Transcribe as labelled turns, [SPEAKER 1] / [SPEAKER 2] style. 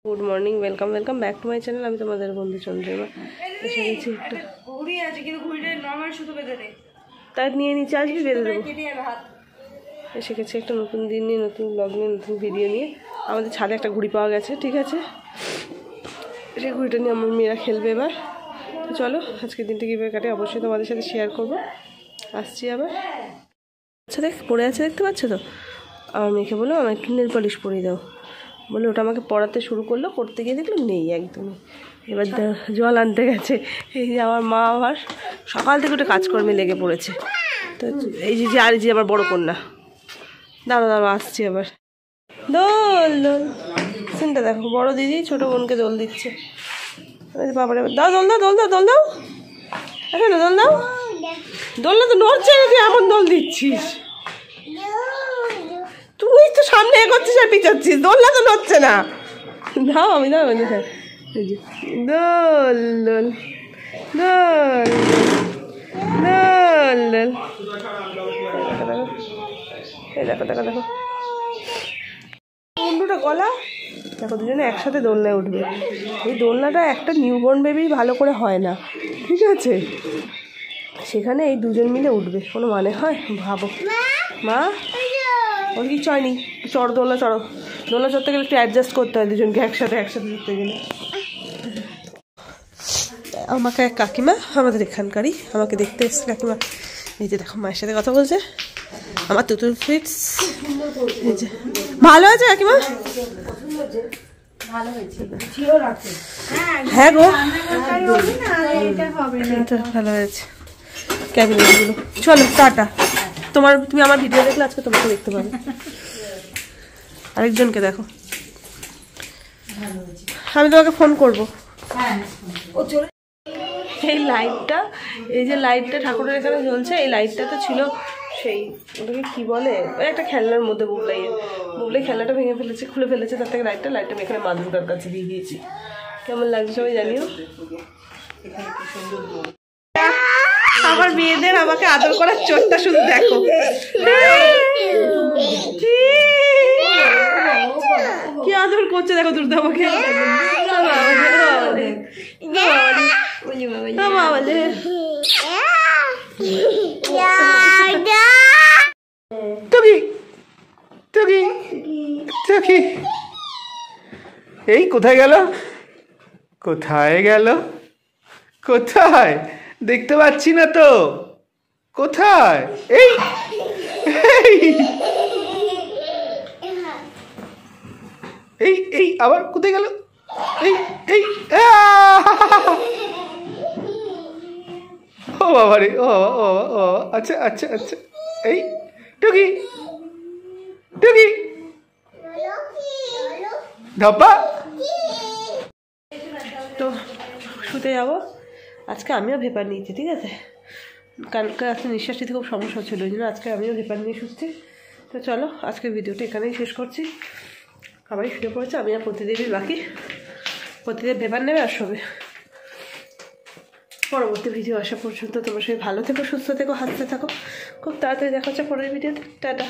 [SPEAKER 1] Good morning, welcome back to my channel. আমি তোমাদের বন্ধু চন্দ্রিমা। এসে গেছি একটু ঘুড়ি আছে কিন্তু ঘুড়িটা নরমাল সুতো বেঁধে নেই, তাই নিয়ে নিচে আসবি বেঁধে দেবো। এসে গেছি একটা নতুন দিন নিয়ে, নতুন ব্লগ নিয়ে, নতুন ভিডিও নিয়ে। আমাদের ছাদে একটা ঘুড়ি পাওয়া গেছে, ঠিক আছে, সেই ঘুড়িটা নিয়ে আমার মেয়েরা খেলবে এবার। তো চলো আজকের দিনটা কীভাবে কাটে অবশ্যই তোমাদের সাথে শেয়ার করবো। আসছি আবার। আচ্ছা দেখ পড়ে আছে, দেখতে পাচ্ছ তো। আমার মেয়েকে বললো আমার একটু নেল পলিশ পরিয়ে দাও, বলে ওটা আমাকে পড়াতে শুরু করলো, করতে গিয়ে দেখলো নেই একদমই। এবার জল আনতে গেছে। এই যে আমার মা আবার সকাল থেকে ওটা কাজকর্মে লেগে পড়েছে। তো এই যে আর যে আমার বড় কন্যা, দাঁড়ো আসছি আবার। দোল দোল সিনটা দেখো, বড় দিদি ছোট বোনকে দোল দিচ্ছে। বাবারে দাও দোল দাও, দোল দাও, দোল দাও, এখন দোল দাও। দোলনা তো নড়ছে, এমন দোল দিচ্ছিস তুই, তো সামনে এগোচ্ছিস আর পিছাচ্ছিস, দোলনা তো নড়ছে না। দাও আমি দাও দোল দোল দোল দোল দোল। এই দেখো দেখো দেখো মুন্ডুটা গলা দেখো, দুজনে একসাথে দোলনায় উঠবে। এই দোলনাটা একটা নিউবর্ন বেবি ভালো করে হয় না, ঠিক আছে, সেখানে এই দুজন মিলে উঠবে, কোনো মানে হয়? ভাবো মা, ওর কিছু হয়নি, চড়ো দোলনা চড়ো। দোলনা চড়তে গেলে একটু অ্যাডজাস্ট করতে হয় দুজনকে একসাথে উঠতে গেলে। আমাকে এক কাকিমা, আমাদের এখানকারই, আমাকে দেখতে এসছে কাকিমা। এই যে দেখো মায়ের সাথে কথা বলছে আমার তুতুল ফিটস। এই যে ভালো আছে কাকিমা, হ্যাঁ গো ভালো হয়েছে ক্যাবিনেটগুলো। চলো টাটা। তুমি আমার ভিডিও দেখলে আজকে তোমাকে দেখতে পাবে। আরেকজনকে দেখো, আমি তোমাকে ফোন করবো। এই লাইটটা, এই যে লাইটটা ঠাকুরের এখানে জ্বলছে, এই লাইটটা তো ছিল সেই, ওটাকে কি বলে, ওই একটা খেলনার মধ্যে বুবলাই খেলনাটা ভেঙে ফেলেছে, খুলে ফেলেছে, তার থেকে লাইটটা আমি এখানে মা দুর্গার কাছে দিয়ে দিয়েছি। কেমন লাগছে সবাই জানিও। আমার মেয়েদের আমাকে আদর করার চোটটা শুধু দেখো, কি আদর করছে দেখো দুর্গা আমাকে।
[SPEAKER 2] এই কোথায় গেল, কোথায় দেখতে পাচ্ছি না তো, কোথায়? এই এই এই আবার কোথায় গেল? এই এই ও বাবা রে, ও বাবা, ও বাবা, আচ্ছা আচ্ছা আচ্ছা। এই টুকি টুকি ধপা।
[SPEAKER 1] তো শুতে যাবো আজকে, আমিও ভেপার নিয়েছি, ঠিক আছে, কালকে আজকে নিঃশ্বাস নিতে খুব সমস্যা হচ্ছিল, ওই জন্য আজকে আমিও ভেপার নিয়ে শুচ্ছি। তো চলো আজকের ভিডিওটা এখানেই শেষ করছি। সবাই শুয়ে পড়েছে, আমি আর প্রতিদিনই বাকি, প্রতিদিন ভেপার নেবে আর শোবে। পরবর্তী ভিডিও আসা পর্যন্ত তোমার সবাই ভালো থেকো, সুস্থ থেকো, হাসতে থাকো। খুব তাড়াতাড়ি দেখা হচ্ছে পরের ভিডিওতে। টাটা।